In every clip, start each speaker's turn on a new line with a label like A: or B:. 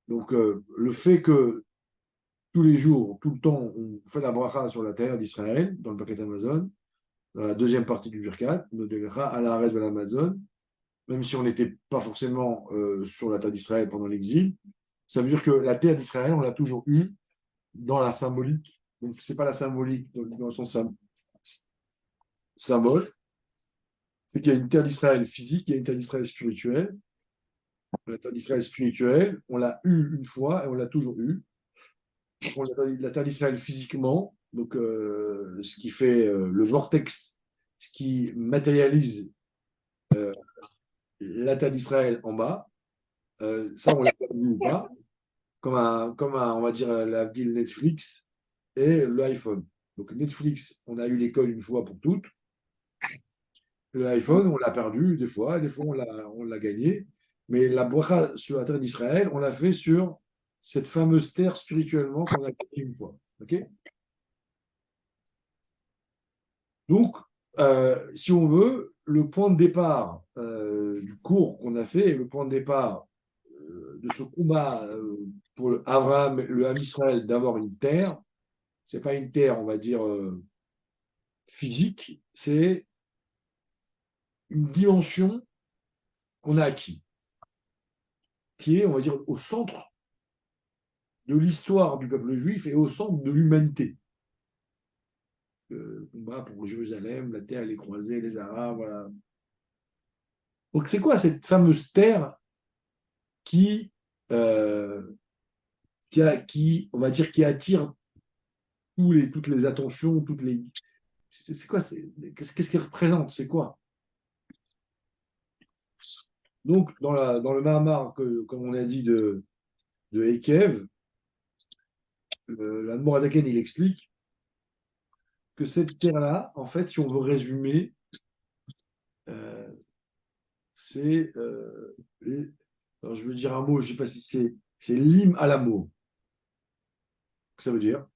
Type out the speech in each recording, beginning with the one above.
A: Donc, le fait que tous les jours, tout le temps, on fait la bracha sur la terre d'Israël, dans le paquet Amazon, dans la deuxième partie du Birkat, de à la reste de l'Amazon, même si on n'était pas forcément sur la terre d'Israël pendant l'exil, ça veut dire que la terre d'Israël, on l'a toujours eue dans la symbolique. Donc, ce n'est pas la symbolique dans le sens symbole, c'est qu'il y a une terre d'Israël physique, il y a une terre d'Israël spirituelle. La terre d'Israël spirituelle, on l'a eue une fois et on l'a toujours eue. On la terre d'Israël physiquement, donc ce qui fait le vortex, ce qui matérialise euh, la terre d'Israël en bas, ça on l'a perdu ou pas, on va dire, la ville Netflix et l'iPhone. Donc Netflix, on a eu l'école une fois pour toutes. L'iPhone, on l'a perdu des fois on l'a gagné. Mais la bracha sur la terre d'Israël, on l'a fait sur cette fameuse terre spirituellement qu'on a gagnée une fois. Okay, donc, si on veut, le point de départ du cours qu'on a fait, et le point de départ de ce combat pour Abraham, le Ham Israël, d'avoir une terre, c'est pas une terre, on va dire, physique, c'est une dimension qu'on a acquis, qui est, on va dire, au centre de l'histoire du peuple juif et au centre de l'humanité. Le combat pour Jérusalem, la terre, les croisés, les Arabes, voilà. Donc, c'est quoi cette fameuse terre qui, euh, on va dire, qui attire toutes les attentions, toutes les. C'est quoi qu'est-ce qu'elle représente? C'est quoi? Donc, dans le Mahamar, comme on a dit, de Ekev, l'Admorazaken, il explique que cette terre-là, en fait, si on veut résumer, euh, c'est. Alors, je veux dire un mot, je ne sais pas si c'est l'hymne à l'amour. Que ça veut dire?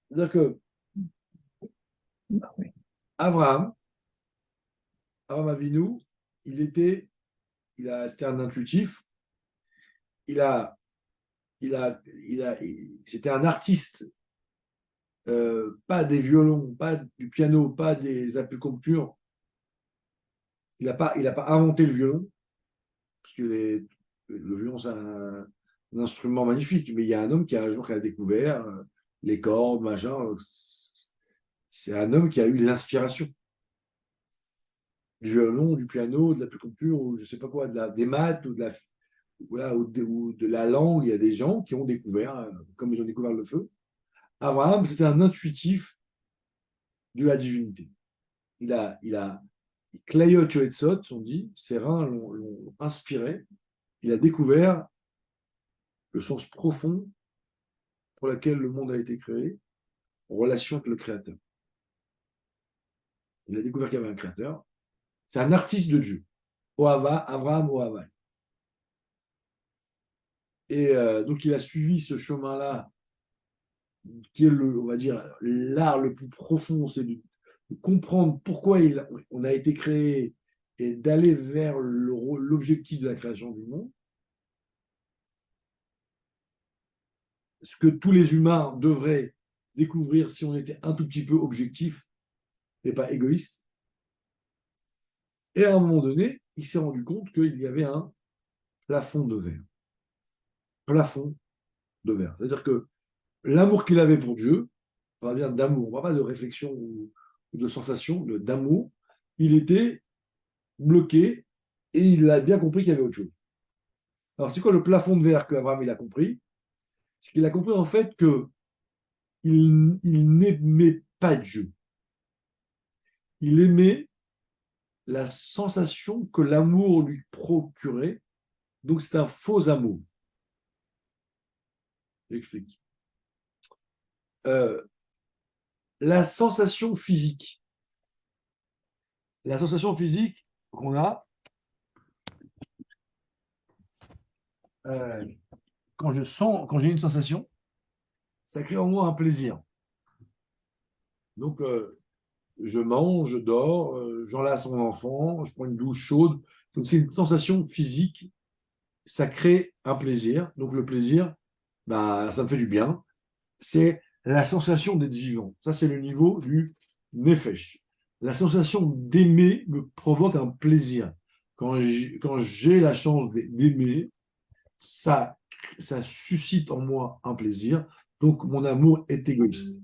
A: C'est-à-dire que Abraham, Abraham Avinu, c'était un intuitif, il a, c'était un artiste, pas des violons, pas du piano, pas des apicultures. Il a pas inventé le violon, parce que le violon, c'est un instrument magnifique, mais il y a un homme qui a un jour qui a découvert les cordes, machin. C'est un homme qui a eu l'inspiration du violon, du piano, de l'apiculture, ou je sais pas quoi, des maths, ou voilà, ou de la langue. Il y a des gens qui ont découvert, comme ils ont découvert le feu. Abraham, c'était un intuitif de la divinité. Il a Clayot Yoetzot, on dit, ses reins l'ont inspiré. Il a découvert le sens profond pour lequel le monde a été créé, en relation avec le Créateur. Il a découvert qu'il y avait un Créateur. C'est un artiste de Dieu. Ohava, Abraham Ohava. Et donc, il a suivi ce chemin-là, qui est, on va dire, l'art le plus profond, c'est de comprendre pourquoi on a été créé et d'aller vers l'objectif de la création du monde. Ce que tous les humains devraient découvrir si on était un tout petit peu objectif et pas égoïste. Et à un moment donné, il s'est rendu compte qu'il y avait un plafond de verre. Plafond de verre. C'est-à-dire que l'amour qu'il avait pour Dieu, on parle bien d'amour, on ne parle pas de réflexion ou de sensation, d'amour, il était bloqué et il a bien compris qu'il y avait autre chose. Alors, c'est quoi le plafond de verre qu'Abraham il a compris? C'est qu'il a compris en fait que il n'aimait pas Dieu. Il aimait la sensation que l'amour lui procurait. Donc, c'est un faux amour. J'explique. Euh, la sensation physique. La sensation physique qu'on a, euh, quand j'ai une sensation, ça crée en moi un plaisir. Donc, je mange, je dors, j'enlace mon enfant, je prends une douche chaude. Donc, c'est une sensation physique ça crée un plaisir. Donc le plaisir, bah, ça me fait du bien. C'est la sensation d'être vivant. Ça, c'est le niveau du nefesh. La sensation d'aimer me provoque un plaisir. Quand j'ai la chance d'aimer, ça, ça suscite en moi un plaisir. Donc mon amour est égoïste.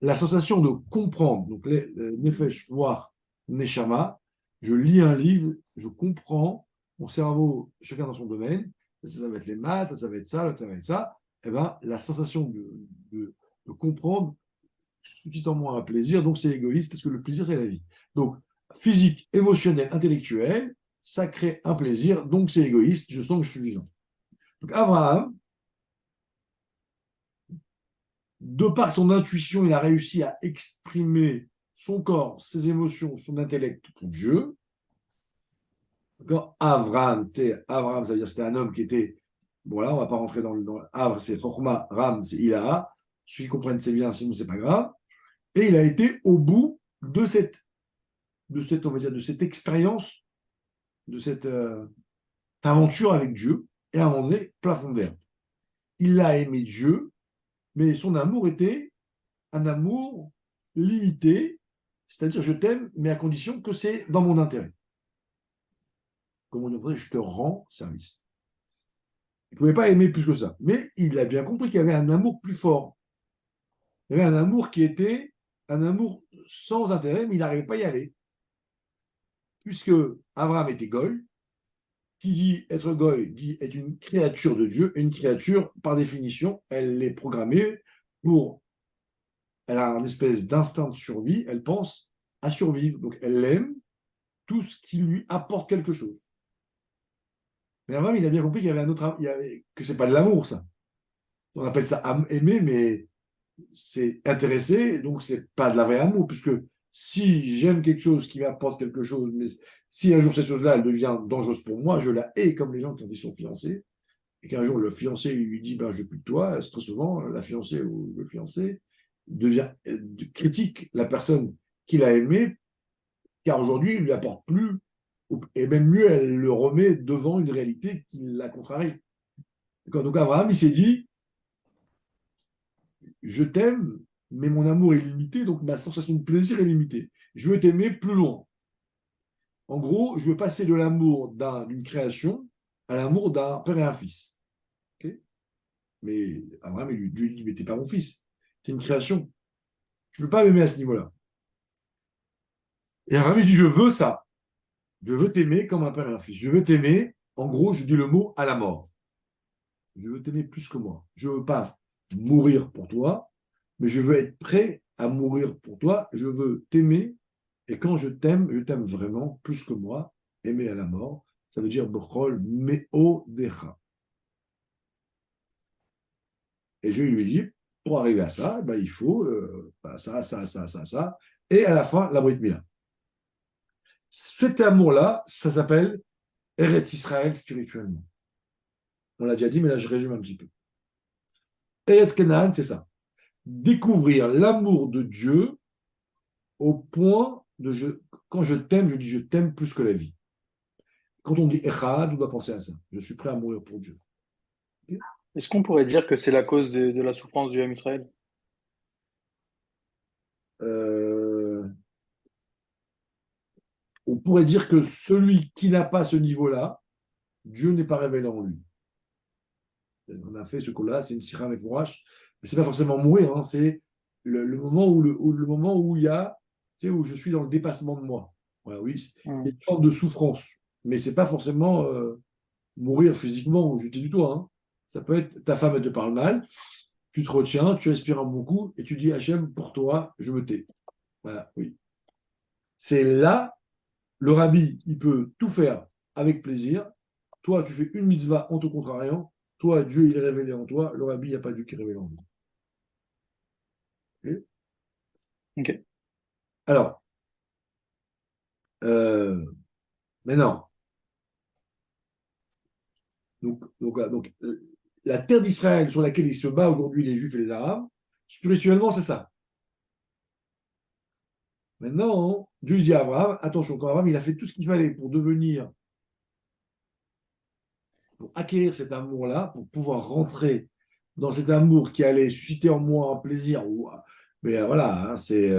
A: La sensation de comprendre, donc les nefesh, voir neshama, je lis un livre, je comprends, mon cerveau, chacun dans son domaine, ça va être les maths, ça va être ça, ça va être ça, et ben, la sensation de comprendre suscite en moi un plaisir, donc c'est égoïste, parce que le plaisir, c'est la vie. Donc, physique, émotionnel, intellectuel, ça crée un plaisir, donc c'est égoïste, je sens que je suis vivant. Donc, Abraham, de par son intuition, il a réussi à exprimer son corps, ses émotions, son intellect pour Dieu. Avram, Avram, ça veut dire que c'était un homme qui était, bon là, on ne va pas rentrer dans Avr, c'est Chorma, Ram, c'est Ilaha. Celui qui comprenne, c'est bien, sinon c'est pas grave. Et il a été au bout on va dire, de cette expérience, de cette aventure avec Dieu, et à un moment donné, plafond de verre. Il a aimé Dieu, mais son amour était un amour limité, c'est-à-dire je t'aime, mais à condition que c'est dans mon intérêt. Comme on dirait, je te rends service. Il ne pouvait pas aimer plus que ça. Mais il a bien compris qu'il y avait un amour plus fort. Il y avait un amour qui était un amour sans intérêt, mais il n'arrivait pas à y aller. Puisque Abraham était goy, qui dit être goy dit être une créature de Dieu. Une créature, par définition, elle est programmée pour. Elle a un espèce d'instinct de survie, elle pense à survivre. Donc elle aime tout ce qui lui apporte quelque chose. Mais Abraham, il a bien compris qu'il y avait un autre, que c'est pas de l'amour, ça. On appelle ça aimer, mais c'est intéressé, donc c'est pas de la vraie amour, puisque si j'aime quelque chose qui m'apporte quelque chose, mais si un jour cette chose-là, elle devient dangereuse pour moi, je la hais, comme les gens quand ils sont fiancés, et qu'un jour le fiancé lui dit ben, je veux plus de toi, c'est très souvent la fiancée ou le fiancé devient critique la personne qu'il a aimée, car aujourd'hui il ne lui apporte plus, et même mieux, elle le remet devant une réalité qui la contrarie. Donc Abraham, il s'est dit je t'aime, mais mon amour est limité, donc ma sensation de plaisir est limitée. Je veux t'aimer plus loin. En gros, je veux passer de l'amour d'une création à l'amour d'un père et un fils. Okay, mais Abraham, Dieu lui dit, mais t'es pas mon fils, c'est une création. Je ne veux pas m'aimer à ce niveau-là. Et Abraham, il dit, je veux ça. Je veux t'aimer comme un père et un fils. Je veux t'aimer, en gros, je dis le mot à la mort. Je veux t'aimer plus que moi. Je ne veux pas mourir pour toi, mais je veux être prêt à mourir pour toi. Je veux t'aimer. Et quand je t'aime vraiment plus que moi. Aimer à la mort, ça veut dire Bechol Meo Decha. Et je lui dis, pour arriver à ça, ben, il faut ça, ça, ça, ça, ça. Et à la fin, la Brit Mila. Cet amour-là, ça s'appelle Eret Israël spirituellement. On l'a déjà dit, mais là, je résume un petit peu. Eret Canaan, c'est ça. Découvrir l'amour de Dieu au point de quand je t'aime, je dis je t'aime plus que la vie. Quand on dit Echad, on doit penser à ça. Je suis prêt à mourir pour Dieu. Okay.
B: Est-ce qu'on pourrait dire que c'est la cause de la souffrance du Ham Israël?
A: euh, on pourrait dire que celui qui n'a pas ce niveau-là, Dieu n'est pas révélé en lui. On a fait ce coup-là, c'est une sira avec fourrache, mais c'est pas forcément mourir, hein, c'est le moment le moment où il y a, tu sais, où je suis dans le dépassement de moi. Voilà, oui, il y a
B: Hmm.
A: une forme de souffrance, mais c'est pas forcément mourir physiquement ou jeter du toit. Hein. Ça peut être ta femme elle te parle mal, tu te retiens, tu respires un bon coup et tu dis Hachem, pour toi, je me tais. Voilà, oui. C'est là, le rabbi, il peut tout faire avec plaisir. Toi, tu fais une mitzvah en te contrariant. Toi, Dieu, il est révélé en toi. Le rabbi, il n'y a pas Dieu qui est révélé en lui. Okay.
B: Ok.
A: Alors, euh, maintenant, la terre d'Israël sur laquelle ils se battent aujourd'hui les Juifs et les Arabes, spirituellement, c'est ça. Maintenant, Dieu dit à Abraham, attention, quand Abraham, il a fait tout ce qu'il fallait pour acquérir cet amour-là, pour pouvoir rentrer dans cet amour qui allait susciter en moi un plaisir. Mais voilà, hein, c'est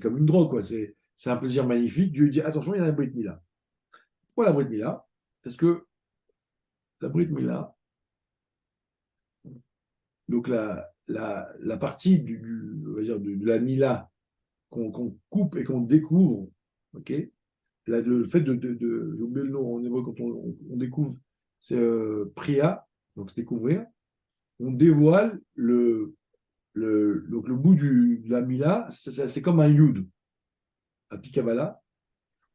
A: comme une drogue, quoi. C'est un plaisir magnifique. Dieu dit, attention, il y a la Brit Mila. Pourquoi la Brit Mila? Parce que la Brit Mila, donc la partie on va dire de la Mila qu'on coupe et qu'on découvre, ok? Le fait j'ai oublié le nom en hébreu quand on découvre, c'est Priya, donc découvrir. On dévoile donc le bout de la Mila, c'est comme un Yud, un Pikabala.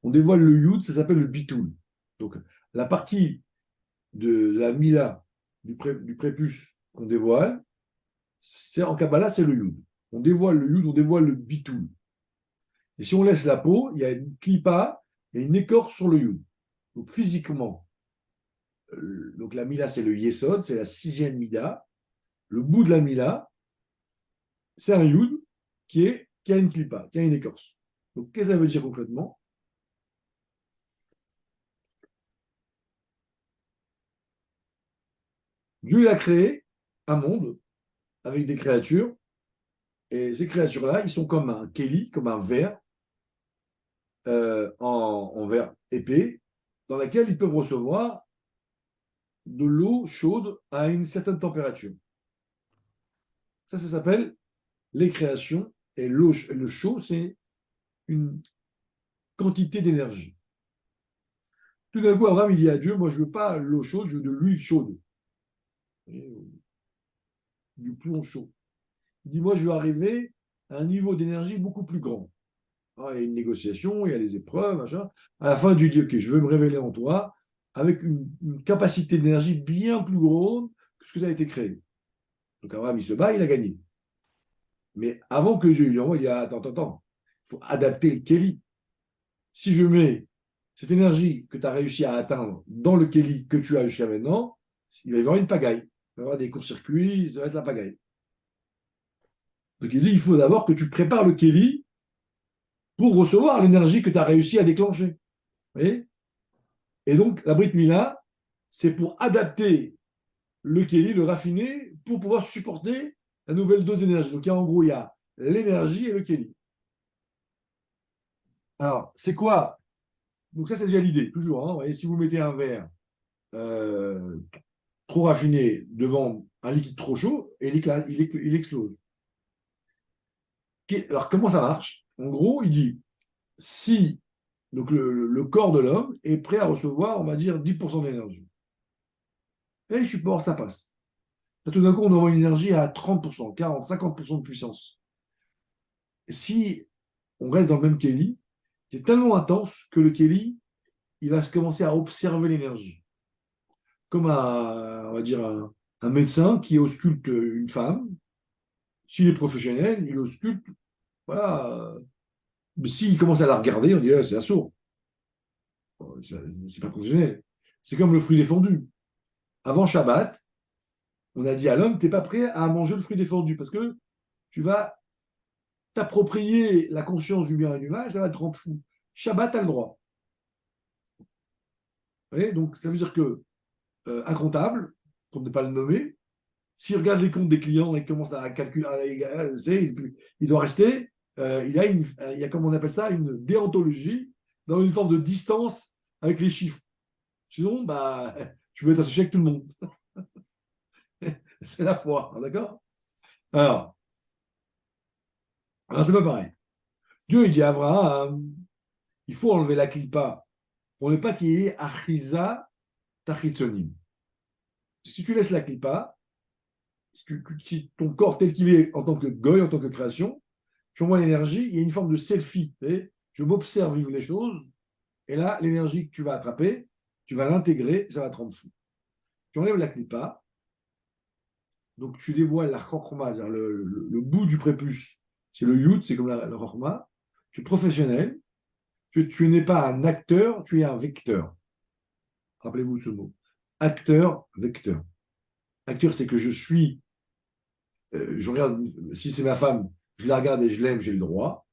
A: On dévoile le Yud, ça s'appelle le Bitoul. Donc la partie de la Mila, du prépuce qu'on dévoile, en Kabbalah, c'est le Yud. On dévoile le Yud, on dévoile le Bitoul. Et si on laisse la peau, il y a une clipa, il y a une écorce sur le Yud. Donc physiquement, donc la Mila, c'est le Yesod, c'est la sixième Mida. Le bout de la Mila, c'est un Yud qui a une clipa, qui a une écorce. Donc qu'est-ce que ça veut dire concrètement? Dieu il a créé un monde avec des créatures, et ces créatures-là, ils sont comme un keli, comme un verre, en verre épais, dans lequel ils peuvent recevoir de l'eau chaude à une certaine température. Ça s'appelle les créations, et le chaud, c'est une quantité d'énergie. Tout d'un coup, Abraham, il dit à Dieu, moi, je ne veux pas l'eau chaude, je veux de l'huile chaude, du plomb chaud. Il dit, moi, je veux arriver à un niveau d'énergie beaucoup plus grand. Il y a une négociation, il y a les épreuves, machin. À la fin, Dieu dit, OK, je veux me révéler en toi avec une capacité d'énergie bien plus grande que ce que ça a été créé. Donc Abraham, il se bat, il a gagné. Mais avant que Dieu lui envoie, il dit, attends, il faut adapter le Kéli. Si je mets cette énergie que tu as réussi à atteindre dans le Kéli que tu as jusqu'à maintenant, il va y avoir une pagaille. Il va y avoir des courts-circuits, ça va être la pagaille. Donc il dit, il faut d'abord que tu prépares le Kéli pour recevoir l'énergie que tu as réussi à déclencher. Vous voyez? Et donc, la Brit Mila, c'est pour adapter le Kéli, le raffiner, pour pouvoir supporter la nouvelle dose d'énergie. Donc, en gros, il y a l'énergie et le Kéli. Alors, c'est quoi? Donc, ça, c'est déjà l'idée, toujours. Hein, vous voyez, si vous mettez un verre euh, trop raffiné devant un liquide trop chaud, et il explose. Alors, comment ça marche? En gros, il dit, si donc le corps de l'homme est prêt à recevoir, on va dire, 10% d'énergie. Et je supporte, ça passe. Là, tout d'un coup, on envoie une énergie à 30%, 40, 50% de puissance. Et si on reste dans le même Kelly, c'est tellement intense que le Kelly, il va commencer à observer l'énergie. Comme on va dire, un médecin qui ausculte une femme, s'il est professionnel, il ausculte, voilà. Mais s'il commence à la regarder, on dit, c'est un sourd. C'est pas professionnel. C'est comme le fruit défendu. Avant Shabbat, on a dit à l'homme, tu n'es pas prêt à manger le fruit défendu parce que tu vas t'approprier la conscience du bien et du mal, ça va te rendre fou. Shabbat a le droit. Vous voyez, donc ça veut dire que un comptable, pour ne pas le nommer, s'il regarde les comptes des clients et commence à calculer, il doit rester, il y a, comme on appelle ça, une déontologie dans une forme de distance avec les chiffres. Sinon, bah, tu veux être associé avec tout le monde. C'est la foi, d'accord? Alors c'est pas pareil. Dieu, il dit à Abraham, il faut enlever la clipa pour ne pas qu'il y ait achiza tachitzonim. Si tu laisses la clipa, si ton corps tel qu'il est en tant que goy, en tant que création, tu envoies l'énergie, il y a une forme de selfie. Je m'observe vivre les choses, et là, l'énergie que tu vas attraper, tu vas l'intégrer, ça va te rendre fou. Tu enlèves la clipa, donc tu dévoiles la chokma, c'est-à-dire le bout du prépuce, c'est le yud, c'est comme la chokma. Tu es professionnel, tu n'es pas un acteur, tu es un vecteur. Rappelez-vous de ce mot. Acteur, vecteur. Acteur, c'est que je suis, je regarde, si c'est ma femme, je la regarde et je l'aime, j'ai le droit.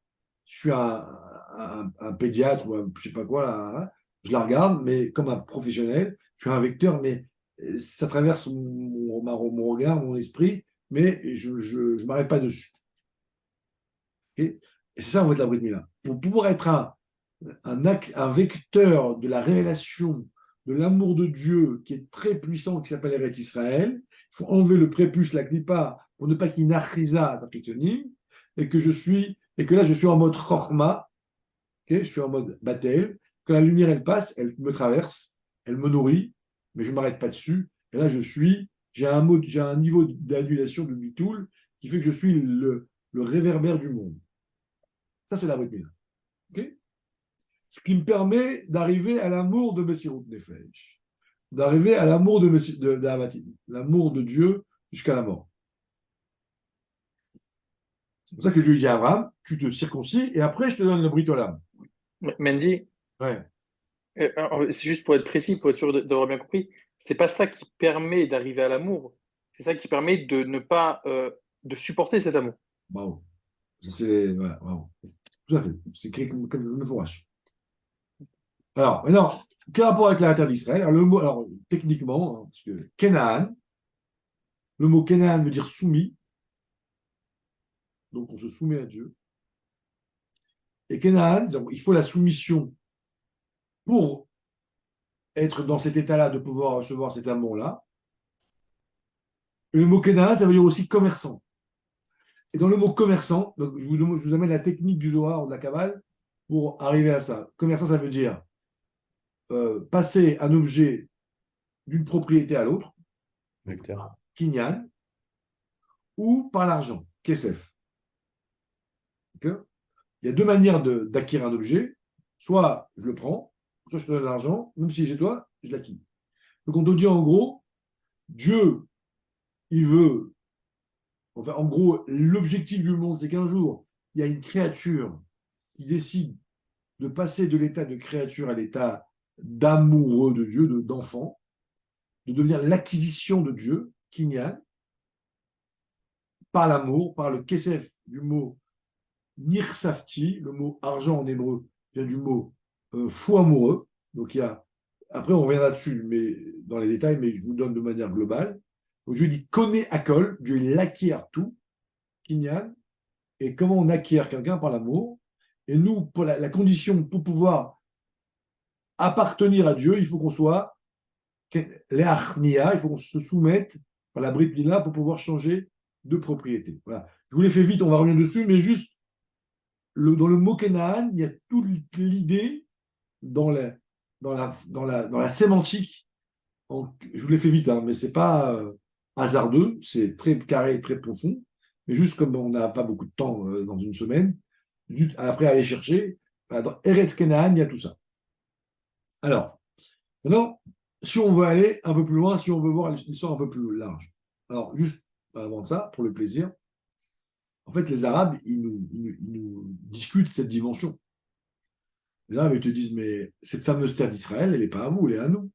A: Je suis un pédiatre ou je ne sais pas quoi, là, je la regarde, mais comme un professionnel, je suis un vecteur, mais ça traverse mon regard, mon esprit, mais je ne m'arrête pas dessus. Okay, et c'est ça, en fait, la Brit Mila. Pour pouvoir être un vecteur de la révélation de l'amour de Dieu qui est très puissant, qui s'appelle Eretz Israël, il faut enlever le prépuce, la clipa, pour ne pas qu'il y ait une achriza, et que là, je suis en mode chorma, okay, je suis en mode batel, quand la lumière, elle passe, elle me traverse, elle me nourrit, mais je ne m'arrête pas dessus, et là, j'ai un niveau d'annulation de bitoul qui fait que je suis le réverbère du monde. Ça, c'est la Brit Mila. Okay, ce qui me permet d'arriver à l'amour de Messirut Nefesh, d'arriver à l'amour l'amour de Dieu jusqu'à la mort. C'est pour ça que je lui dis à Abraham, tu te circoncis et après je te donne le Brit Olam.
B: Mendy,
A: Ouais.
B: c'est juste pour être précis, pour être sûr d'avoir bien compris, c'est pas ça qui permet d'arriver à l'amour, c'est ça qui permet de ne pas de supporter cet amour.
A: Bravo. Ça, c'est, voilà, bravo. Tout à fait. C'est écrit comme le fourrage. Alors, maintenant, quel rapport avec la terre d'Israël? Alors, le mot, alors, techniquement, hein, parce que Canaan, le mot Canaan veut dire soumis, donc on se soumet à Dieu. Et Canaan, il faut la soumission pour être dans cet état-là, de pouvoir recevoir cet amour-là. Et le mot Canaan, ça veut dire aussi commerçant. Et dans le mot commerçant, donc je vous amène la technique du Zohar ou de la Kabbale pour arriver à ça. Commerçant, ça veut dire passer un objet d'une propriété à l'autre,
C: Vecteur.
A: kinyan, ou par l'argent, kesef. Okay, il y a deux manières d'acquérir un objet. Soit je le prends, soit je te donne l'argent, même si j'ai toi, je l'acquis. Donc on te dit en gros, Dieu, il veut, enfin en gros, l'objectif du monde, c'est qu'un jour, il y a une créature qui décide de passer de l'état de créature à l'état d'amoureux de Dieu, d'enfant, de devenir l'acquisition de Dieu, kinyan, par l'amour, par le kesef du mot nirsafti, le mot argent en hébreu vient du mot fou amoureux. Donc il y a, après on reviendra dessus, mais dans les détails, mais je vous donne de manière globale. Donc Dieu dit connaît Akol, Dieu il acquiert tout, kinyan, et comment on acquiert quelqu'un par l'amour. Et nous, pour la condition pour pouvoir appartenir à Dieu, il faut qu'on soit les achnia, il faut qu'on se soumette à la Brit Mila pour pouvoir changer de propriété. Voilà. Je vous l'ai fait vite, on va revenir dessus, mais juste dans le mot Kenaan, il y a toute l'idée dans la sémantique. Je vous l'ai fait vite, hein, mais c'est pas hasardeux, c'est très carré, très profond. Mais juste comme on n'a pas beaucoup de temps dans une semaine, juste après aller chercher, dans Eretz Kenaan, il y a tout ça. Alors, maintenant, si on veut aller un peu plus loin, si on veut voir l'histoire un peu plus large. Alors, juste avant de ça, pour le plaisir, en fait, les Arabes, ils nous discutent cette dimension. Les Arabes, ils te disent, mais cette fameuse terre d'Israël, elle n'est pas à vous, elle est à nous.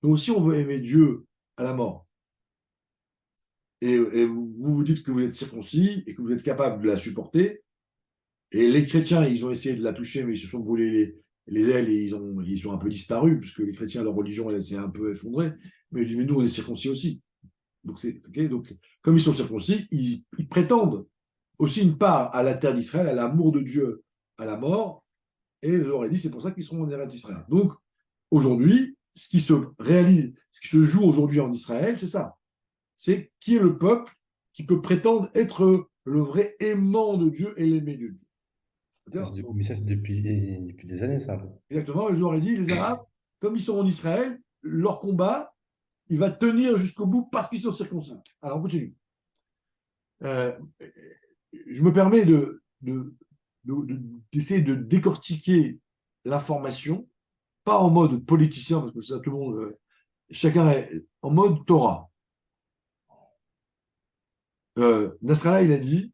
A: Donc, si on veut aimer Dieu à la mort, et vous vous dites que vous êtes circoncis et que vous êtes capable de la supporter, et les chrétiens, ils ont essayé de la toucher, mais ils se sont brûlés les ailes et ils ont un peu disparu, puisque les chrétiens, leur religion, elle s'est un peu effondrée. Mais ils disent, mais nous, on est circoncis aussi. Donc, okay, donc comme ils sont circoncis, ils prétendent aussi une part à la terre d'Israël, à l'amour de Dieu à la mort, et je leur ai dit, c'est pour ça qu'ils seront en Eretz d'Israël. Donc, aujourd'hui, ce qui se réalise, ce qui se joue aujourd'hui en Israël, c'est ça. C'est qui est le peuple qui peut prétendre être le vrai aimant de Dieu et l'aimé de Dieu.
C: Mais ça, c'est depuis des années, ça.
A: Exactement, et je leur ai dit, les Arabes, comme ils sont en Israël, leur combat, il va tenir jusqu'au bout parce qu'ils sont circoncis. Alors, on continue. Je me permets d'essayer de décortiquer l'information, pas en mode politicien, parce que ça, tout le monde, chacun est en mode Torah. Nasrallah, il a dit,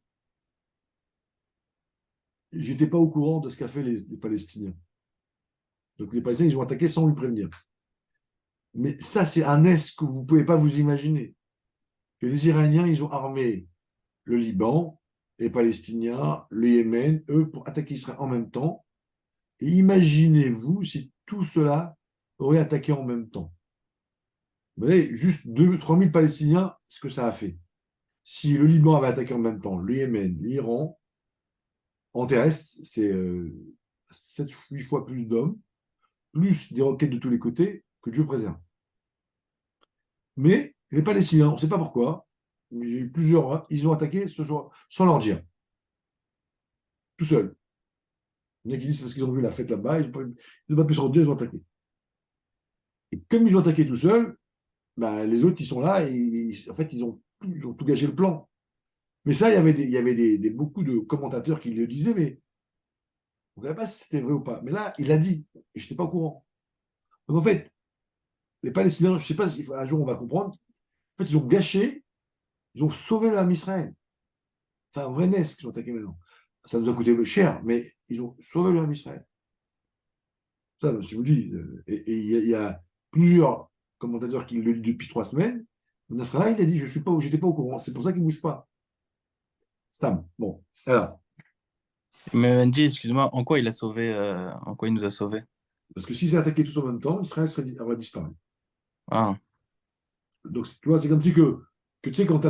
A: j'étais pas au courant de ce qu'a fait les Palestiniens. Donc les Palestiniens, ils ont attaqué sans lui prévenir. Mais ça, c'est un est que vous ne pouvez pas vous imaginer. Que les Iraniens, ils ont armé le Liban, les Palestiniens, le Yémen, eux, pour attaquer Israël en même temps. Et imaginez-vous si tout cela aurait attaqué en même temps. Vous voyez, juste 2-3 000 Palestiniens, ce que ça a fait. Si le Liban avait attaqué en même temps le Yémen, l'Iran, en terrestre, c'est 7-8 fois plus d'hommes, plus des roquettes de tous les côtés, que Dieu préserve. Mais les Palestiniens, on ne sait pas pourquoi, mais il y a eu plusieurs, hein, ils ont attaqué ce soir sans leur dire, tout seuls. Il y en a qui disent c'est parce qu'ils ont vu la fête là-bas, ils n'ont pas pu se rendre, ils ont attaqué. Et comme ils ont attaqué tout seuls, bah, les autres, ils sont là et en fait, ils ont tout gâché le plan. Mais ça, il y avait beaucoup de commentateurs qui le disaient, mais on ne savait pas si c'était vrai ou pas. Mais là, il a dit, et je n'étais pas au courant. Donc en fait, les Palestiniens, je ne sais pas si un jour on va comprendre, en fait, ils ont gâché, ils ont sauvé l'âme Israël. C'est un vrai NES qu'ils ont attaqué maintenant. Ça nous a coûté cher, mais ils ont sauvé l'âme Israël. Ça, je vous dis. Et il y a plusieurs commentateurs qui le disent depuis 3 semaines. Nasrallah, il a dit, j'étais pas au courant. C'est pour ça qu'il ne bouge pas. Stam. Bon, alors,
D: Mais Mendy, excuse-moi, en quoi il a sauvé, en quoi il nous a sauvés?
A: parce que s'ils attaquaient tous en même temps, Israël aurait disparu.
D: Ah,
A: Donc, tu vois, c'est comme si que tu sais, quand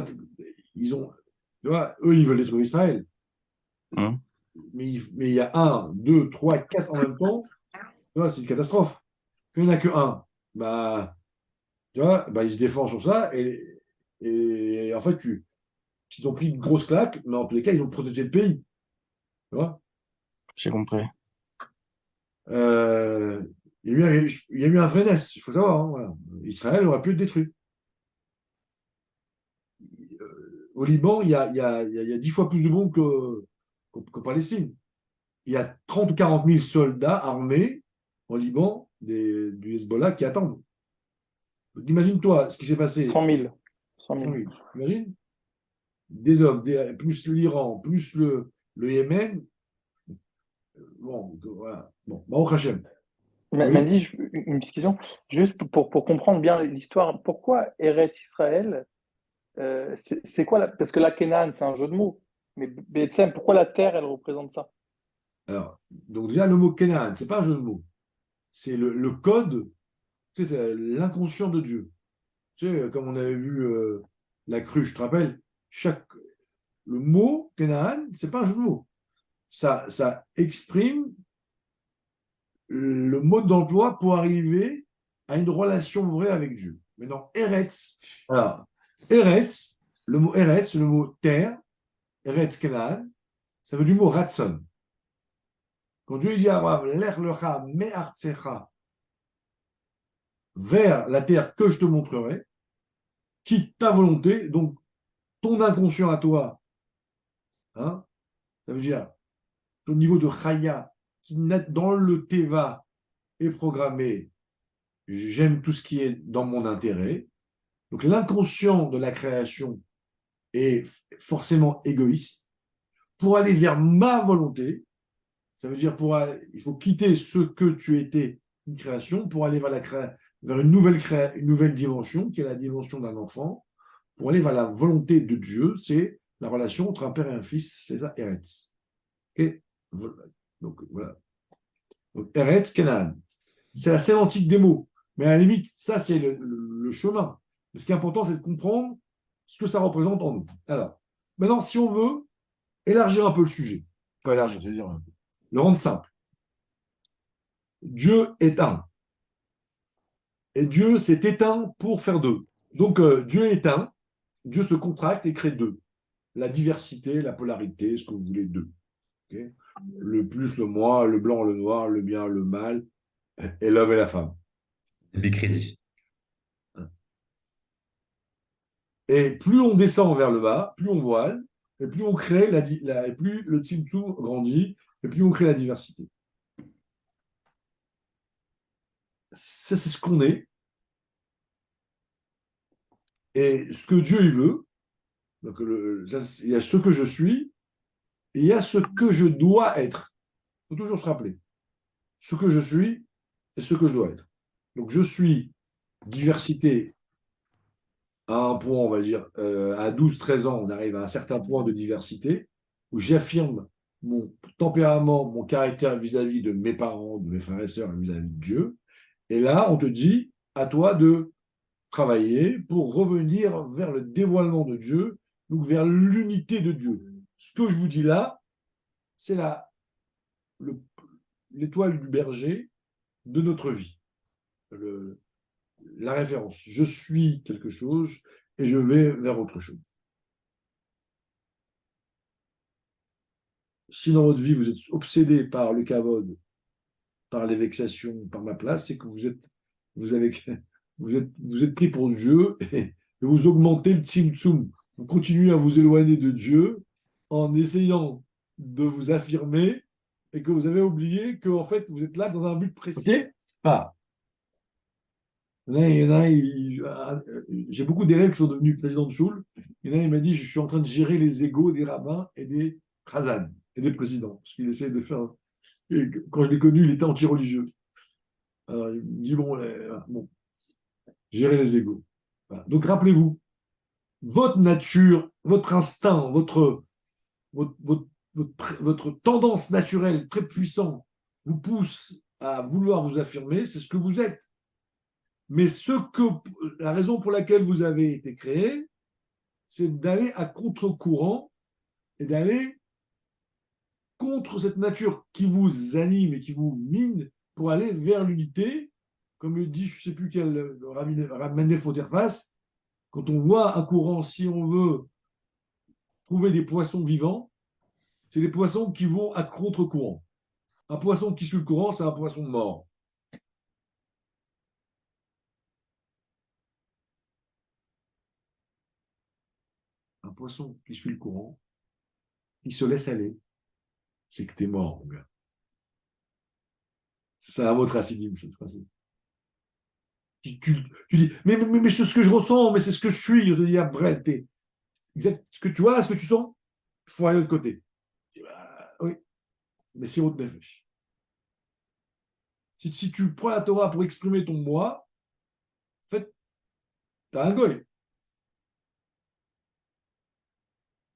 A: ils ont, tu vois, eux, ils veulent détruire Israël.
D: hum,
A: Mais il y a 1, 2, 3, 4 en même temps, tu vois, c'est une catastrophe. Quand il n'y en a que un, bah, tu vois, bah, ils se défendent sur ça, et en fait, ils ont pris une grosse claque, mais en tous les cas, ils ont protégé le pays. Tu vois.
D: j'ai compris.
A: Euh, il y a eu un vrai NES, il faut savoir. Hein, voilà. Israël aurait pu être détruit. Au Liban, il y a 10 fois plus de bombes qu'en Palestine. Il y a 30 ou 40 000 soldats armés au Liban, du Hezbollah, qui attendent. Donc, imagine-toi ce qui s'est passé.
B: 100 000. 100
A: 100
B: 000.
A: 000, imagine des hommes, plus l'Iran, plus le Yémen. Bon, voilà. Bon, Baruch Hashem. Oui.
B: Mandy, une petite question. Juste pour comprendre bien l'histoire, pourquoi Eretz Israël, c'est quoi parce que la Canaan, c'est un jeu de mots. Mais Bethsem, pourquoi la terre, elle représente ça?
A: Alors, donc déjà, le mot Canaan, c'est pas un jeu de mots. C'est le code, tu sais, c'est l'inconscient de Dieu. Tu sais, comme on avait vu la cruche, tu te rappelles, le mot Canaan, c'est pas un jeu de mots. Ça exprime le mode d'emploi pour arriver à une relation vraie avec Dieu. Maintenant, Eretz, alors, Eretz, le mot Eretz, le mot terre, Eretz Canaan, ça veut du mot Ratson. Quand Dieu dit à Abraham, Lech lecha me'artsecha, vers la terre que je te montrerai, quitte ta volonté, donc ton inconscient à toi, hein, ça veut dire ton niveau de chaya, qui dans le teva est programmé, j'aime tout ce qui est dans mon intérêt. Donc l'inconscient de la création est forcément égoïste. Pour aller vers ma volonté, ça veut dire il faut quitter ce que tu étais, une création, pour aller vers une nouvelle dimension, qui est la dimension d'un enfant, pour aller vers la volonté de Dieu, c'est la relation entre un père et un fils, c'est ça, Eretz. Okay. Donc voilà. Donc, Eretz, Canaan. C'est la sémantique des mots. Mais à la limite, ça, c'est le chemin. Mais ce qui est important, c'est de comprendre ce que ça représente en nous. Alors, maintenant, si on veut élargir un peu le sujet, pas élargir, c'est-à-dire le rendre simple. Dieu est un. Et Dieu s'est éteint pour faire deux. Donc, Dieu est un. Dieu se contracte et crée deux. La diversité, la polarité, ce que vous voulez, deux. Okay. Le plus, le moins, le blanc, le noir, le bien, le mal, et l'homme et la femme.
C: Bicrédit.
A: Et plus on descend vers le bas, plus on voile, et plus on crée et plus le Tzimtzum grandit, et plus on crée la diversité. Ça, c'est ce qu'on est. Et ce que Dieu il veut, donc il y a ce que je suis, et il y a ce que je dois être. Il faut toujours se rappeler. Ce que je suis et ce que je dois être. Donc je suis diversité à un point, on va dire, à 12-13 ans, on arrive à un certain point de diversité où j'affirme mon tempérament, mon caractère vis-à-vis de mes parents, de mes frères et sœurs, vis-à-vis de Dieu. Et là, on te dit, à toi de travailler pour revenir vers le dévoilement de Dieu, donc vers l'unité de Dieu. Ce que je vous dis là, c'est l'étoile du berger de notre vie. La référence. Je suis quelque chose et je vais vers autre chose. Si dans votre vie, vous êtes obsédé par le kavod, par les vexations, par ma place, c'est que vous êtes pris pour Dieu et vous augmentez le tzimtzum. Vous continuez à vous éloigner de Dieu en essayant de vous affirmer et que vous avez oublié que en fait, vous êtes là dans un but précis. Ok. Ah. J'ai beaucoup d'élèves qui sont devenus présidents de Choule. Il y en a, il m'a dit, je suis en train de gérer les égos des rabbins et des chazan et des présidents. Parce qu'il essaie de faire... Et quand je l'ai connu, il était anti-religieux. Alors, il me dit, bon, gérer les égos. Voilà. Donc, rappelez-vous, votre nature, votre instinct, votre tendance naturelle très puissante vous pousse à vouloir vous affirmer, c'est ce que vous êtes. Mais la raison pour laquelle vous avez été créé, c'est d'aller à contre-courant et d'aller contre cette nature qui vous anime et qui vous mine pour aller vers l'unité. Comme le dit, je ne sais plus quel Ramenef Oterfas, quand on voit un courant, si on veut trouver des poissons vivants, c'est des poissons qui vont à contre-courant. Un poisson qui suit le courant, c'est un poisson mort. Un poisson qui suit le courant, qui se laisse aller, c'est que t'es mort, mon gars. C'est un autre acidim, cette phrase. Tu dis, mais c'est ce que je ressens, mais c'est ce que je suis. Je dis, après, exact, ce que tu vois, ce que tu sens, il faut aller de l'autre côté. Je dis, bah, oui, mais c'est autre nefesh. Si tu prends la Torah pour exprimer ton moi, en fait, t'as un goy.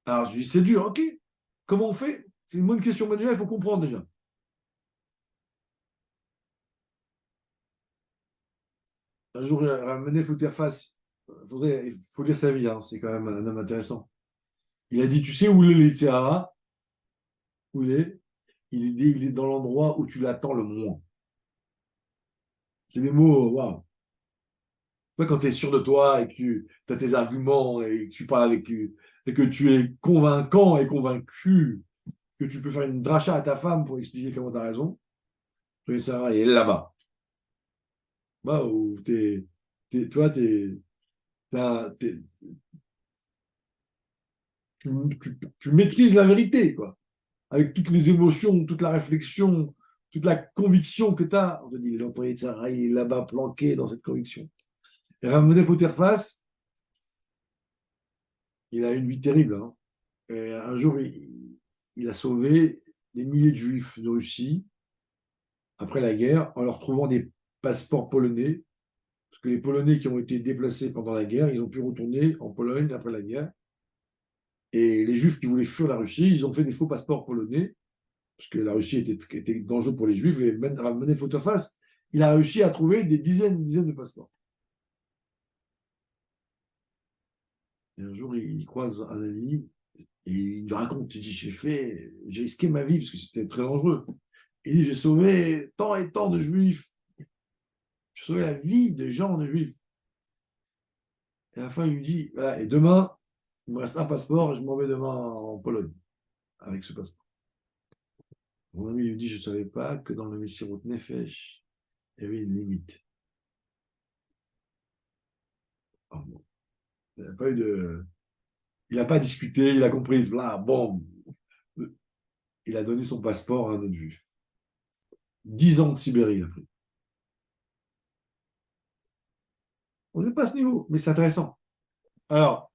A: Alors, je dis, c'est dur, ok. Comment on fait? C'est une bonne question manuelle, il faut comprendre déjà. Un jour, Ramenef Outerfas, il faut lire sa vie, hein, c'est quand même un homme intéressant. Il a dit, tu sais où est l'Etzéhara? Où il est? Il est dans l'endroit où tu l'attends le moins. C'est des mots, waouh. Quand tu es sûr de toi et que tu as tes arguments et que tu parles et que tu es convaincant et convaincu que tu peux faire une dracha à ta femme pour expliquer comment tu as raison, Sarah, il est là-bas. Bah, où toi, tu maîtrises la vérité, quoi. Avec toutes les émotions, toute la réflexion, toute la conviction que tu as. On te dit, l'employé de Sarah, il est là-bas planqué dans cette conviction. Et Ramenef Outerfas, il a une vie terrible. Hein. Et un jour, il a sauvé des milliers de juifs de Russie après la guerre en leur trouvant des passeports polonais. Parce que les Polonais qui ont été déplacés pendant la guerre, ils ont pu retourner en Pologne après la guerre. Et les juifs qui voulaient fuir la Russie, ils ont fait des faux passeports polonais, parce que la Russie était dangereuse pour les juifs. Et Menef Outerfas, il a réussi à trouver des dizaines de passeports. Et un jour, il croise un ami et il lui raconte, il dit, j'ai risqué ma vie parce que c'était très dangereux. Il dit, j'ai sauvé tant et tant de juifs. J'ai sauvé la vie de gens de juifs. Et à la fin, il lui dit, voilà, et demain, il me reste un passeport et je m'en vais demain en Pologne avec ce passeport. Mon ami lui dit, je ne savais pas que dans le Messirut Nefesh, il y avait une limite. Alors, bon, il n'a pas eu de... Il n'a pas discuté, il a compris, là, bon. Il a donné son passeport à un autre juif. 10 ans de Sibérie, il a pris. On n'est pas à ce niveau, mais c'est intéressant. Alors,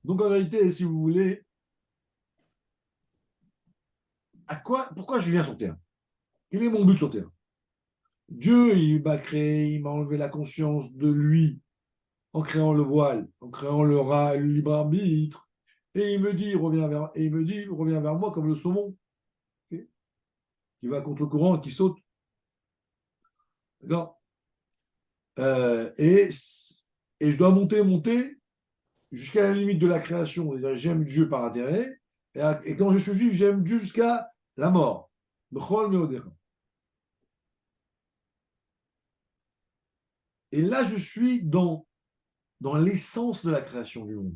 A: donc en vérité, si vous voulez, pourquoi je viens sur Terre? Quel est mon but sur Terre? Dieu, il m'a créé, il m'a enlevé la conscience de lui en créant le voile, en créant le libre arbitre. Et il me dit, reviens vers moi comme le saumon, okay, qui va contre le courant et qui saute. D'accord. Et et je dois monter jusqu'à la limite de la création. C'est-à-dire, j'aime Dieu par intérêt, et quand je suis juif, j'aime Dieu jusqu'à la mort. B'chol meodecha. Et là, je suis dans l'essence de la création du monde.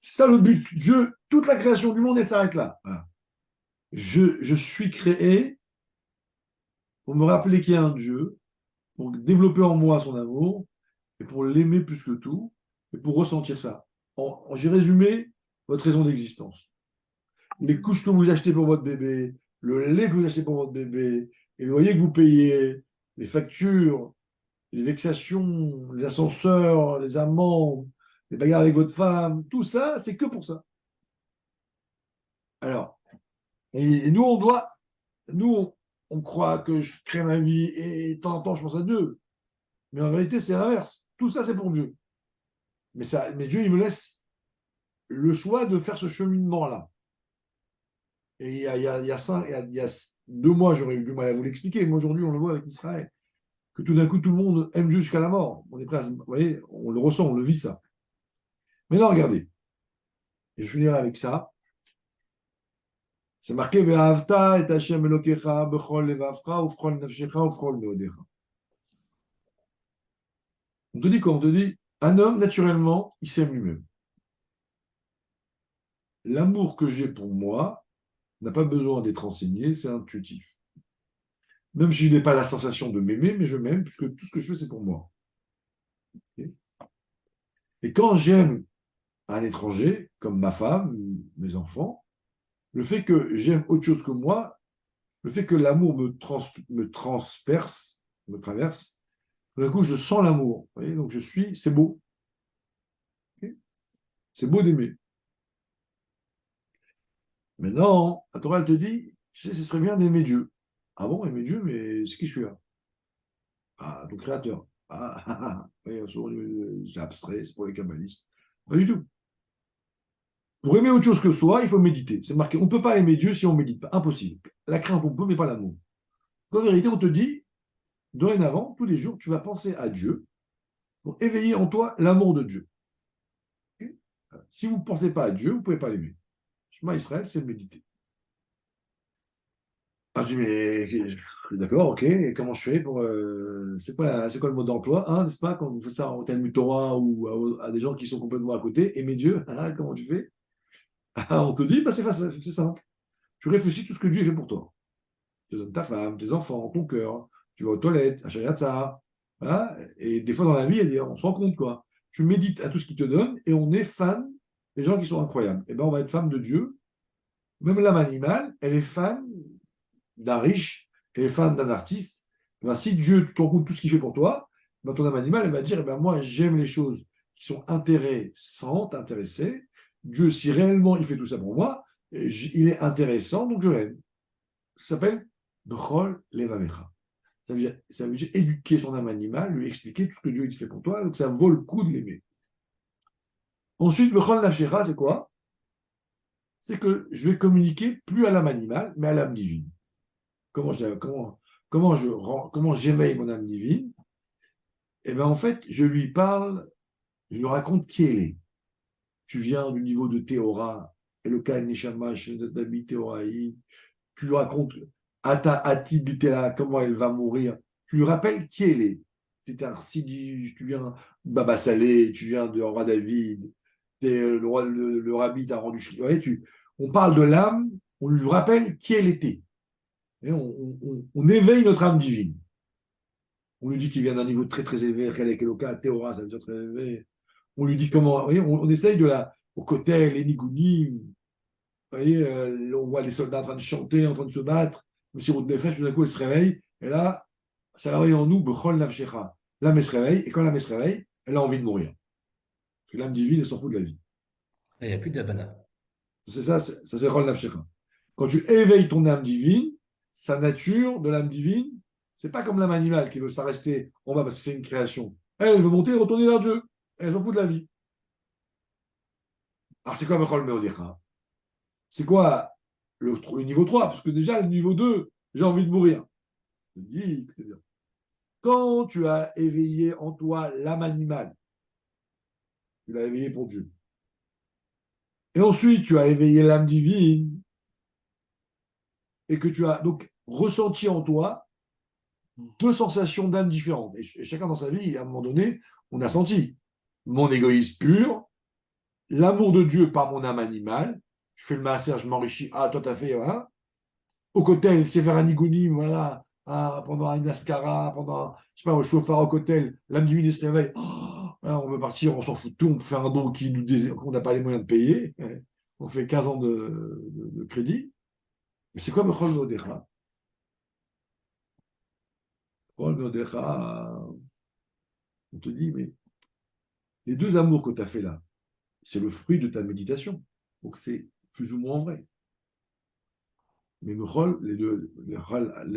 A: C'est ça le but. Dieu, toute la création du monde, elle s'arrête là. Voilà. Je suis créé pour me rappeler qu'il y a un Dieu, pour développer en moi son amour, et pour l'aimer plus que tout, et pour ressentir ça. J'ai résumé votre raison d'existence. Les couches que vous achetez pour votre bébé, le lait que vous achetez pour votre bébé, et le loyer que vous payez, les factures, les vexations, les ascenseurs, les amendes, les bagarres avec votre femme, tout ça, c'est que pour ça. Alors, et nous, on croit que je crée ma vie et de temps en temps, je pense à Dieu. Mais en réalité, c'est l'inverse. Tout ça, c'est pour Dieu. Mais Dieu, il me laisse le choix de faire ce cheminement-là. Et il y a 2 mois, j'aurais eu du mal à vous l'expliquer. Mais aujourd'hui, on le voit avec Israël. Que tout d'un coup, tout le monde aime Dieu jusqu'à la mort. On est prêt vous voyez, on le ressent, on le vit, ça. Mais là, regardez. Et je finirai avec ça. C'est marqué Ve'ahavta et Hashem Elokecha b'chol levavcha ufchol nafshecha ufchol meodecha. On te dit quoi? On te dit, un homme, naturellement, il s'aime lui-même. L'amour que j'ai pour moi n'a pas besoin d'être enseigné, c'est intuitif. Même si je n'ai pas la sensation de m'aimer, mais je m'aime, puisque tout ce que je fais, c'est pour moi. Et quand j'aime un étranger, comme ma femme, mes enfants, le fait que j'aime autre chose que moi, le fait que l'amour me transperce, me traverse, d'un coup, je sens l'amour. Vous voyez, donc c'est beau. Okay, c'est beau d'aimer. Maintenant, la Torah, elle te dit, tu sais, ce serait bien d'aimer Dieu. Ah bon, aimer Dieu, mais c'est qui celui-là? Ah, ton créateur. Oui, c'est abstrait, c'est pour les kabbalistes. Pas du tout. Pour aimer autre chose que soi, il faut méditer. C'est marqué, on ne peut pas aimer Dieu si on ne médite pas. Impossible. La crainte, on peut, mais pas l'amour. En vérité, on te dit, dorénavant, tous les jours, tu vas penser à Dieu pour éveiller en toi l'amour de Dieu. Okay, si vous ne pensez pas à Dieu, vous ne pouvez pas l'aimer. Shema Israël, c'est méditer. Ah, je dis, mais d'accord, ok, et comment je fais pour. C'est quoi le mot d'emploi, hein, n'est-ce pas, quand vous faites ça en Talmud Torah ou à des gens qui sont complètement à côté, aimer Dieu, hein, comment tu fais? On te dit, bah, c'est simple. Tu réfléchis tout ce que Dieu fait pour toi. Tu te donnes ta femme, tes enfants, ton cœur, tu vas aux toilettes, à Shayatsa. Voilà. Et des fois dans la vie, on se rend compte, quoi. Tu médites à tout ce qu'il te donne et on est fan des gens qui sont incroyables. Et ben on va être fan de Dieu. Même l'âme animale, elle est fan d'un riche, elle est fan d'un artiste. Et ben, si Dieu te rend compte tout ce qu'il fait pour toi, ben ton âme animale, elle va dire, eh ben, moi, j'aime les choses qui sont intéressantes, intéressées. Dieu, si réellement il fait tout ça pour moi, il est intéressant, donc je l'aime. Ça s'appelle B'chol Levavecha. Ça veut dire éduquer son âme animale, lui expliquer tout ce que Dieu fait pour toi, donc ça vaut le coup de l'aimer. Ensuite, B'chol Nafshecha, c'est quoi? C'est que je vais communiquer plus à l'âme animale, mais à l'âme divine. Comment j'éveille mon âme divine? Eh bien, en fait, je lui parle, je lui raconte qui elle est. Tu viens du niveau de Théora, Eloka Neshama, Dabi Théoraï, tu lui racontes Ati Ditela, comment elle va mourir. Tu lui rappelles qui elle est. Tu es un Sidi, tu viens de Baba Salé, tu viens de roi David, le rabbi t'a rendu. On parle de l'âme, on lui rappelle qui elle était. Et on éveille notre âme divine. On lui dit qu'il vient d'un niveau très très élevé, Eloka, Théora, ça veut dire très élevé. On lui dit comment. Vous voyez, on essaye de la. Au côté, les Nigounim, vous voyez, on voit les soldats en train de chanter, en train de se battre. Mais si route des flèches, tout d'un coup, elle se réveille. Et là, ça réveille en nous, Bechol Nafshecha. L'âme, elle se réveille. Et quand l'âme, elle se réveille, elle a envie de mourir. Parce que l'âme divine, elle s'en fout de la vie.
C: Il n'y a plus d'Abana.
A: C'est ça, ça c'est Rol Nafshecha. Quand tu éveilles ton âme divine, sa nature de l'âme divine, c'est pas comme l'âme animale qui veut ça rester en bas parce que c'est une création. Elle veut monter et retourner vers Dieu. Elle s'en fout de la vie. Alors, c'est quoi Bechol Meodecha? C'est quoi le niveau 3? Parce que déjà, le niveau 2, j'ai envie de mourir. Je dis, quand tu as éveillé en toi l'âme animale, Tu l'as éveillé pour Dieu. Et ensuite, tu as éveillé l'âme divine et que tu as donc ressenti en toi deux sensations d'âme différentes. Et chacun dans sa vie, à un moment donné, on a senti mon égoïsme pur, l'amour de Dieu par mon âme animale. Je fais le maaser, je m'enrichis. Ah, toi, t'as fait, voilà. Au cotel, c'est faire un nigounim, voilà. Ah, pendant un ascara, pendant, je sais pas, je suis au phare au cotel, l'âme divine se réveille. Oh, voilà, on veut partir, on s'en fout de tout, on fait un don qu'on n'a pas les moyens de payer. On fait 15 ans de crédit. Mais c'est quoi Bechol Modecha? Bechol Modecha, on te dit, mais les deux amours que tu as fait là, c'est le fruit de ta méditation. Donc c'est plus ou moins vrai. Mais Bechol, les deux, les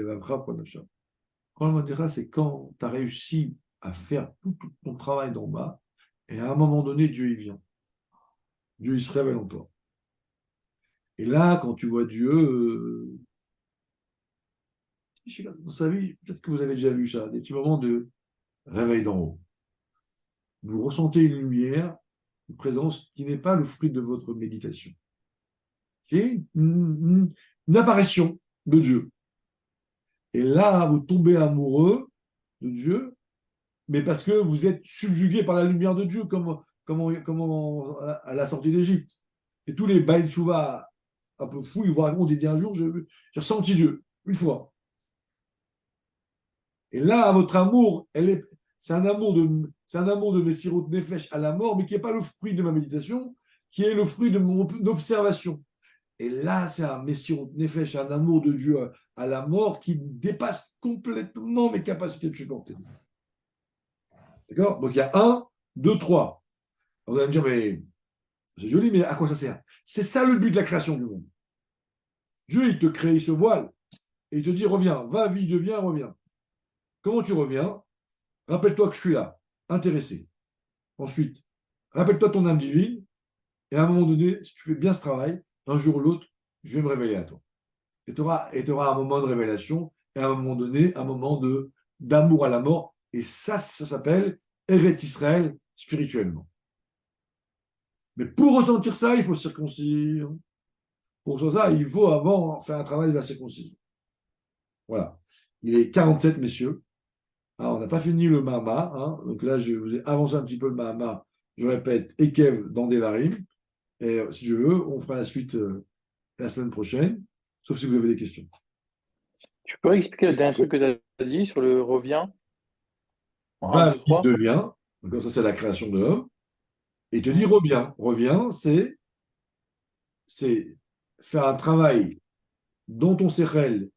A: Vavra, Bechol Modecha, c'est quand tu as réussi à faire tout ton travail d'en bas, et à un moment donné, Dieu, il vient. Dieu, il se révèle en toi. Et là, quand tu vois Dieu, dans sa vie, peut-être que vous avez déjà vu ça, des petits moments de réveil d'en haut. Vous ressentez une lumière, une présence qui n'est pas le fruit de votre méditation, qui est une apparition de Dieu. Et là, vous tombez amoureux de Dieu, mais parce que vous êtes subjugué par la lumière de Dieu, comme à la sortie d'Égypte. Et tous les Baal Tshuva un peu fous, ils vous racontent, ils disent un jour, j'ai ressenti Dieu, une fois. Et là, votre amour, c'est un amour de Messirut Nefesh à la mort, mais qui n'est pas le fruit de ma méditation, qui est le fruit de mon observation. Et là, c'est un Messirut Nefesh, un amour de Dieu à la mort qui dépasse complètement mes capacités de supporter. D'accord? Donc il y a un, deux, trois. Vous allez me dire, mais c'est joli, mais à quoi ça sert? C'est ça le but de la création du monde. Dieu, il te crée, il se voile, et il te dit, reviens, va, vie, deviens, reviens. Comment tu reviens? Rappelle-toi que je suis là, intéressé. Ensuite, rappelle-toi ton âme divine, et à un moment donné, si tu fais bien ce travail, un jour ou l'autre, je vais me révéler à toi. Et tu auras un moment de révélation, et à un moment donné, un moment d'amour à la mort. Et ça s'appelle Eret Israël spirituellement. Mais pour ressentir ça, il faut circoncire. Pour ça, il faut avant faire un travail de la circoncision. Voilà. Il est 47, messieurs. Ah, on n'a pas fini le Mahama. Hein. Donc là, je vous ai avancé un petit peu le Mahama. Je répète, Ekev dans Devarim. Et si je veux, on fera la suite la semaine prochaine, sauf si vous avez des questions.
B: Tu peux expliquer le dernier truc que tu as dit sur le revient en 1,
A: Va
B: 2,
A: qui
B: 3?
A: devient, donc ça c'est la création de l'homme, et il te dit
B: Mhm.
A: reviens. Reviens, c'est faire un travail dans ton sérel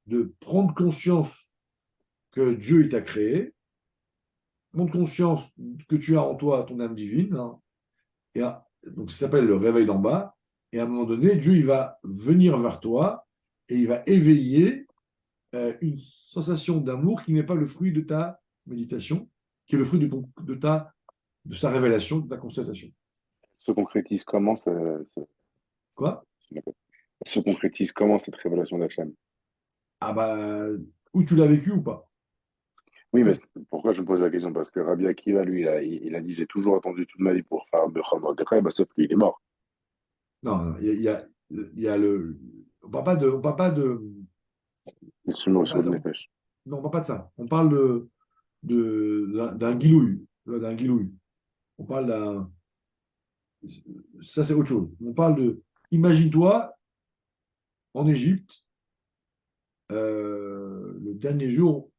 A: de prendre conscience que Dieu il t'a créé, prendre conscience que tu as en toi ton âme divine, hein, et donc ça s'appelle le réveil d'en bas, et à un moment donné, Dieu il va venir vers toi et il va éveiller une sensation d'amour qui n'est pas le fruit de ta méditation, qui est le fruit de sa révélation, de ta constatation.
E: Se concrétise comment
A: Quoi?
E: se concrétise comment cette révélation d'Hachem?
A: Ah bah, où tu l'as vécu ou pas?
E: Oui, mais pourquoi je me pose la question? Parce que Rabbi Akiva, lui, il a dit, j'ai toujours attendu toute ma vie pour faire Bechor Mordechai, bah, sauf qu'il est mort.
A: Non, non, il y a le. On parle pas de. On parle pas de.
E: C'est seulement
A: On
E: le
A: parle pas
E: Soud
A: de ça.
E: Nefesh.
A: Non, on parle pas de ça. On parle d'un guilouille. D'un guilouille. On parle d'un. Ça, c'est autre chose. On parle de. Imagine-toi, en Égypte, le dernier jour,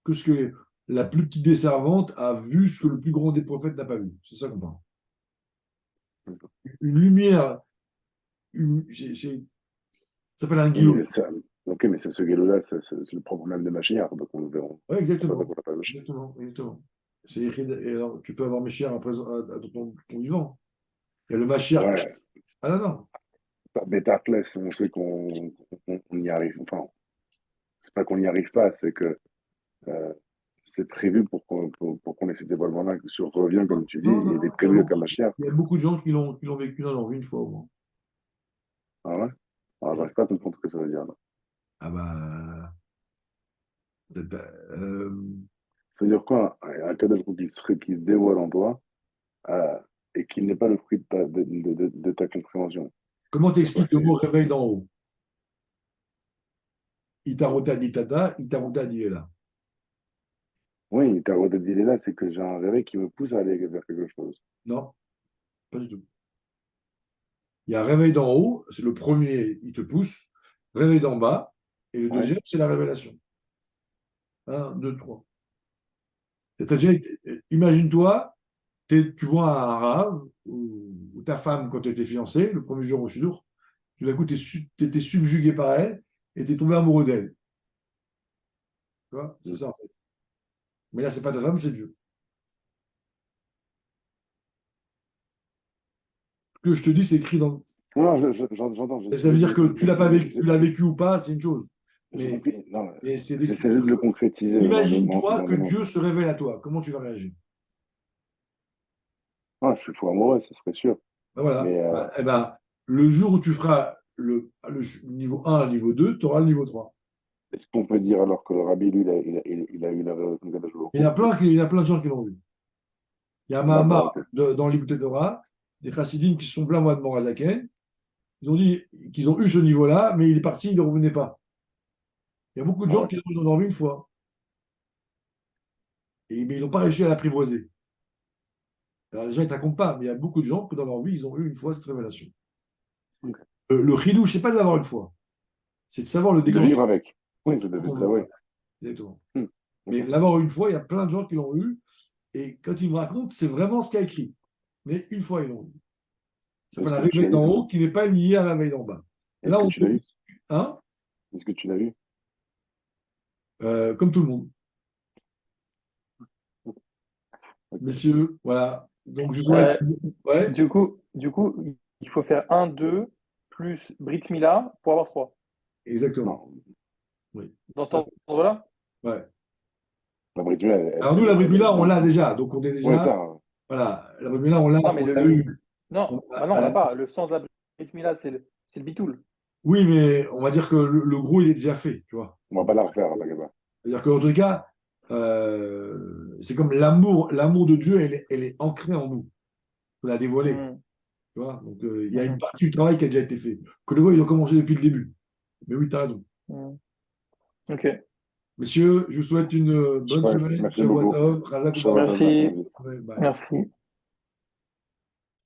A: que ce que la plus petite des servantes a vu ce que le plus grand des prophètes n'a pas vu. C'est ça qu'on parle. Une lumière, ça s'appelle un
E: Oui, mais
A: guillot.
E: c'est ça. Ok, mais c'est ce galop-là, c'est le propre même de Mashiach, donc on le verra.
A: Oui,
E: C'est pas ça
A: exactement.
E: qu'on appelle Mashiach.
A: Exactement. Exactement. Et alors, tu peux avoir Mashiach à ton vivant. Il y a le Mashiach.
E: Ouais,
A: Ah non, non.
E: par Betaclès, on sait qu'on y arrive. Enfin, c'est pas qu'on n'y arrive pas, c'est que euh, c'est prévu pour qu'on ait ce dévoilement-là sur revient, comme tu dis,
A: Non, non,
E: il est
A: non.
E: prévu comme Mashiach.
A: Il y a beaucoup de gens qui l'ont vécu dans leur vie une fois au moins.
E: Ah ouais? Alors, j'arrive pas à comprendre ce que ça veut dire, là.
A: Ah bah. peut-être,
E: Ça veut dire quoi? Un Kadosh Baruch Hu qui se dévoile en toi euh, et qui n'est pas le fruit de ta compréhension.
A: Comment
E: C'est quoi?
A: t'expliques le mot réveil d'en haut? Itarota ditata, Itarota là.
E: Oui, ta d'idée là, c'est que j'ai un réveil qui me pousse à aller vers quelque chose.
A: Non, pas du tout. Il y a réveil d'en haut, c'est le premier, il te pousse. Réveil d'en bas, et le
E: Ouais.
A: deuxième, c'est la révélation. Un, deux, trois. C'est-à-dire, imagine-toi, tu vois un rave, ou ta femme quand tu étais fiancée, le premier jour au Chidour, tout d'un coup, tu étais subjugué par elle et tu es tombé amoureux d'elle. Tu vois, c'est ça en fait. Mais là, c'est pas ta femme, c'est Dieu. Ce que je te dis, c'est écrit dans.
E: Non, j'entends.
A: Ça veut dire que tu l'as pas vécu, tu l'as
E: J'ai
A: vécu ou pas, c'est une chose. Mais,
E: compris. Non,
A: mais c'est décrit.
E: j'essaie juste de le concrétiser
A: Imagine-toi
E: dans
A: que
E: les mots.
A: Dieu se révèle à toi. Comment tu vas réagir?
E: Ah, je suis fou amoureux, ça serait sûr.
A: Ben voilà.
E: Mais
A: Eh ben, le jour où tu feras le niveau 1 niveau 2, tu auras le niveau 3.
E: est-ce qu'on peut dire alors que le rabbi, lui, il a eu la révélation de Kadosh Baruch Hu?
A: Il y a plein de gens qui l'ont vu. Il y a un
E: D'accord,
A: Mahamar
E: ok.
A: dans l'Écoute Torah, des chassidim qui se sont plaints moi de Morazaken. Ils ont dit qu'ils ont eu ce niveau-là, mais il est parti, il ne revenait pas. Il y a beaucoup de
E: Ah
A: gens
E: ouais.
A: qui l'ont en ont vu une fois, mais ils n'ont pas réussi à l'apprivoiser. Alors, les gens ne t'accompagnent pas, mais il y a beaucoup de gens que dans leur vie, ils ont eu une fois cette révélation.
E: Ok.
A: Le chidouche, ce n'est pas de l'avoir une fois, c'est de savoir le
E: De
A: déclencher.
E: vivre avec. Oui, ça devait ça, oui.
A: Exactement.
E: Hmm.
A: Mais
E: Ok.
A: l'avoir une fois, il y a plein de gens qui l'ont eu, et quand ils me racontent, c'est vraiment ce qu'il y a écrit. Mais une fois, ils l'ont eu. Ça s'appelle
E: Est-ce
A: un
E: que tu
A: réveil
E: l'as
A: d'en
E: vu?
A: haut qui n'est pas lié à un réveil d'en bas.
E: Est-ce
A: Là,
E: que
A: on
E: tu l'as
A: peut.
E: vu?
A: Hein,
E: Est-ce que tu l'as vu?
A: comme tout le monde.
E: Ok.
A: Messieurs, voilà. Donc, je souhaite.
B: Euh,
A: Ouais,
B: du coup, il faut faire un 2 plus Brit Mila pour avoir 3.
A: exactement.
E: Non,
A: Oui.
B: Dans cet
A: Ça,
B: ordre-là?
A: ouais.
E: la Brit Mila,
A: Alors, nous, la bricula, on l'a déjà. Donc, on est
E: Ouais,
A: déjà.
E: ça.
A: Voilà. La bricula, on l'a
B: Non, mais
A: on l'a eu.
B: non, bah non, on n'a pas. Le sens de la Brit Mila, c'est le bitoul.
A: Oui, mais on va dire que le gros, il est déjà fait. Tu vois.
E: On va pas la refaire, t'inquiète pas.
A: C'est-à-dire qu'en tout cas, c'est comme l'amour. L'amour de Dieu, elle est ancrée en nous. Il faut la dévoiler.
B: Mhm,
A: Tu vois. Donc, il y a une
B: mhm,
A: partie du travail qui a déjà été fait. Que le gars, il a commencé depuis le début. Mais oui, tu as raison.
B: mhm. Ok.
A: Messieurs, je vous souhaite une bonne
E: Ouais,
A: semaine.
E: merci
A: Shabbat
E: beaucoup.
A: Tov, Chazak
E: Shabbat,
A: U'Baraka.
E: merci,
B: Merci.
E: Andy.
A: Ouais, bye.
B: Merci.